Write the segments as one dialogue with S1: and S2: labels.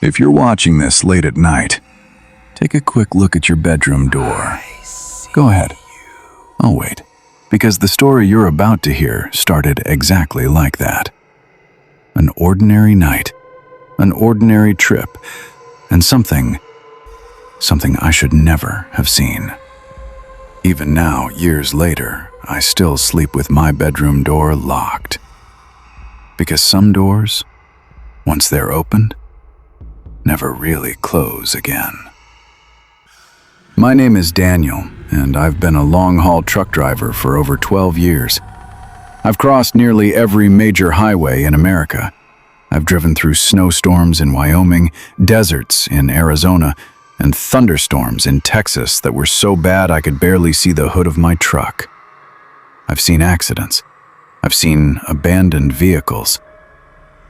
S1: If you're watching this late at night, take a quick look at your bedroom door. Go ahead. I'll wait, because the story you're about to hear started exactly like that. An ordinary night, an ordinary trip, and something I should never have seen. Even now, years later, I still sleep with my bedroom door locked. Because some doors, once they're opened, never really close again. My name is Daniel, and I've been a long-haul truck driver for over 12 years. I've crossed nearly every major highway in America. I've driven through snowstorms in Wyoming, deserts in Arizona, and thunderstorms in Texas that were so bad I could barely see the hood of my truck. I've seen accidents. I've seen abandoned vehicles.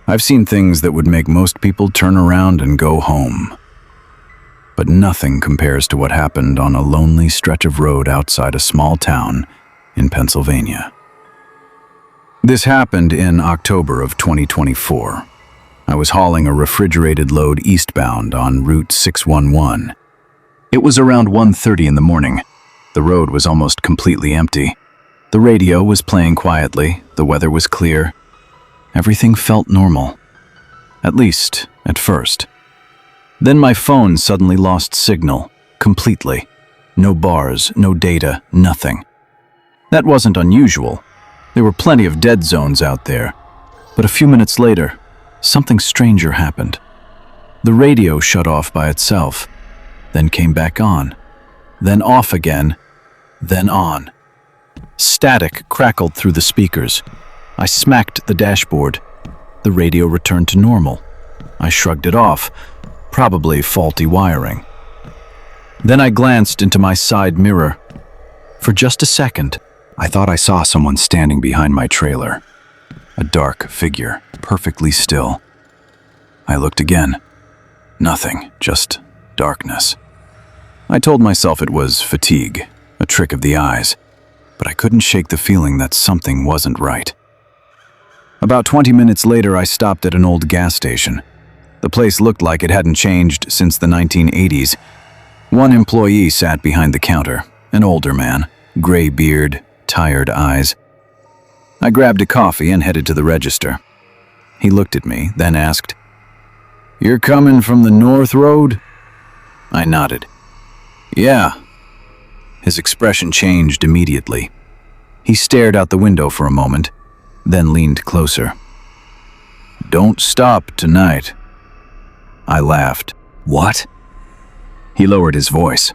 S1: I've seen things that would make most people turn around and go home. But nothing compares to what happened on a lonely stretch of road outside a small town in Pennsylvania. This happened in October of 2024. I was hauling a refrigerated load eastbound on Route 611. It was around 1:30 in the morning. The road was almost completely empty. The radio was playing quietly, the weather was clear. Everything felt normal. At least, at first. Then my phone suddenly lost signal, completely. No bars, no data, nothing. That wasn't unusual. There were plenty of dead zones out there. But a few minutes later, something stranger happened. The radio shut off by itself, then came back on, then off again, then on. Static crackled through the speakers. I smacked the dashboard. The radio returned to normal. I shrugged it off, probably faulty wiring. Then I glanced into my side mirror. For just a second, I thought I saw someone standing behind my trailer. A dark figure, perfectly still. I looked again. Nothing, just darkness. I told myself it was fatigue, a trick of the eyes, but I couldn't shake the feeling that something wasn't right. About 20 minutes later, I stopped at an old gas station. The place looked like it hadn't changed since the 1980s. One employee sat behind the counter, an older man, gray beard, tired eyes. I grabbed a coffee and headed to the register. He looked at me, then asked, "You're coming from the North Road?" I nodded. "Yeah." His expression changed immediately. He stared out the window for a moment, then leaned closer. "Don't stop tonight." I laughed. "What?" He lowered his voice.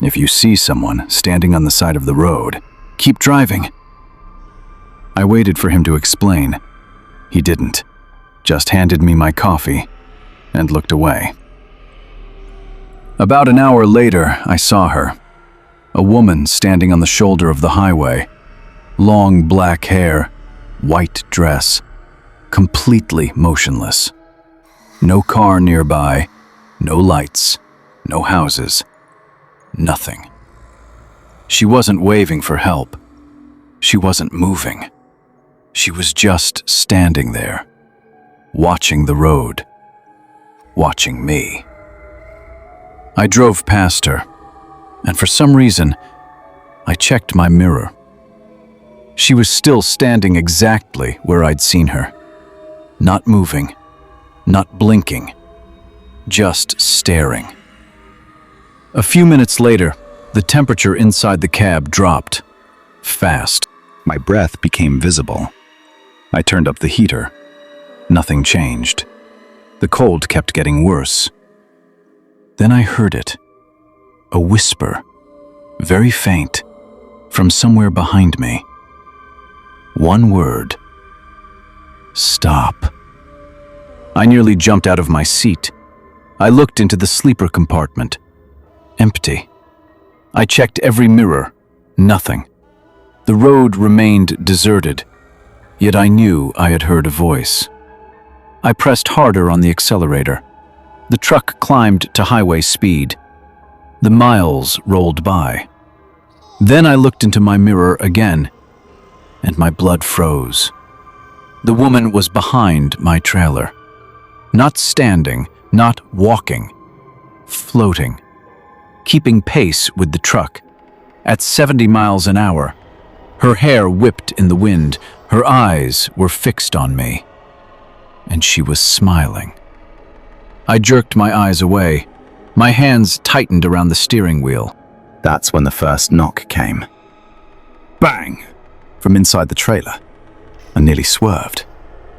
S1: "If you see someone standing on the side of the road, keep driving." I waited for him to explain. He didn't, just handed me my coffee and looked away. About an hour later, I saw her. A woman standing on the shoulder of the highway. Long black hair, white dress, completely motionless. No car nearby, no lights, no houses, nothing. She wasn't waving for help. She wasn't moving. She was just standing there, watching the road, watching me. I drove past her, and for some reason, I checked my mirror. She was still standing exactly where I'd seen her. Not moving, not blinking, just staring. A few minutes later, the temperature inside the cab dropped, fast. My breath became visible. I turned up the heater. Nothing changed. The cold kept getting worse. Then I heard it. A whisper, very faint, from somewhere behind me. One word. Stop. I nearly jumped out of my seat. I looked into the sleeper compartment. Empty. I checked every mirror. Nothing. The road remained deserted, yet I knew I had heard a voice. I pressed harder on the accelerator. The truck climbed to highway speed. The miles rolled by. Then I looked into my mirror again, and my blood froze. The woman was behind my trailer. Not standing, not walking. Floating. Keeping pace with the truck. At 70 miles an hour. Her hair whipped in the wind. Her eyes were fixed on me. And she was smiling. I jerked my eyes away. My hands tightened around the steering wheel.
S2: That's when the first knock came. Bang! From inside the trailer. I nearly swerved.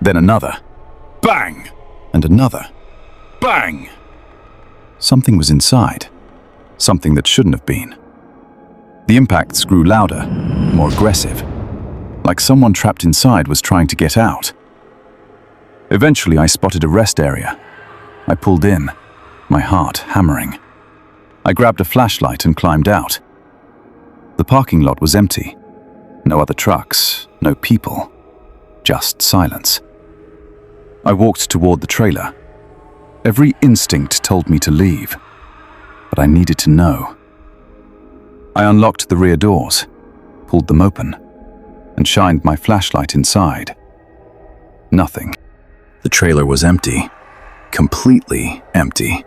S2: Then another. Bang! And another. Bang! Something was inside. Something that shouldn't have been. The impacts grew louder, more aggressive. Like someone trapped inside was trying to get out. Eventually, I spotted a rest area. I pulled in, my heart hammering. I grabbed a flashlight and climbed out. The parking lot was empty. No other trucks, no people, just silence. I walked toward the trailer. Every instinct told me to leave, but I needed to know. I unlocked the rear doors, pulled them open, and shined my flashlight inside. Nothing. The trailer was empty, completely empty.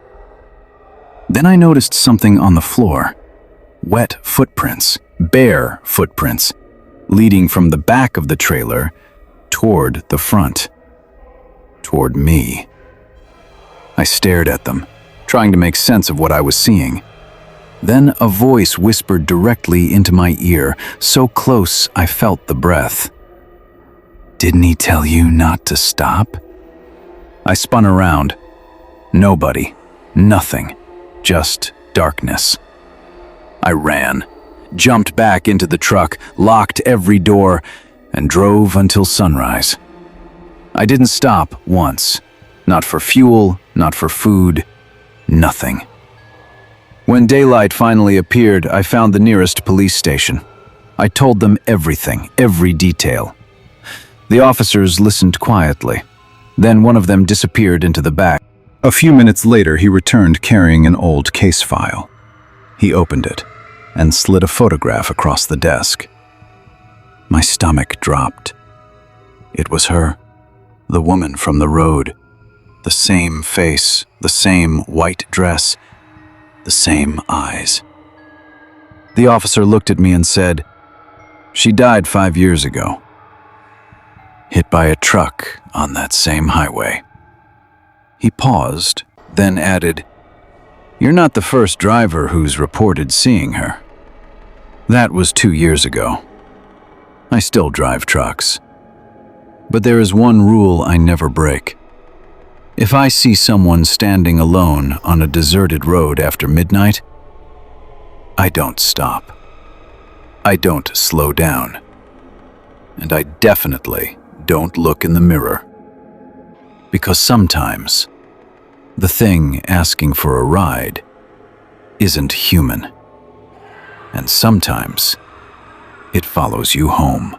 S2: Then I noticed something on the floor. Wet footprints, bare footprints, leading from the back of the trailer toward the front, toward me. I stared at them, trying to make sense of what I was seeing. Then a voice whispered directly into my ear, so close I felt the breath. "Didn't he tell you not to stop?" I spun around. Nobody, nothing, just darkness. I ran, jumped back into the truck, locked every door, and drove until sunrise. I didn't stop once. Not for fuel, not for food, nothing. When daylight finally appeared, I found the nearest police station. I told them everything, every detail. The officers listened quietly. Then one of them disappeared into the back. A few minutes later, he returned carrying an old case file. He opened it and slid a photograph across the desk. My stomach dropped. It was her, the woman from the road. The same face, the same white dress, the same eyes. The officer looked at me and said, "She died 5 years ago. Hit by a truck on that same highway." He paused, then added, "You're not the first driver who's reported seeing her. That was 2 years ago. I still drive trucks. But there is one rule I never break. If I see someone standing alone on a deserted road after midnight, I don't stop. I don't slow down. And I definitely don't look in the mirror. Because sometimes, the thing asking for a ride isn't human. And sometimes, it follows you home.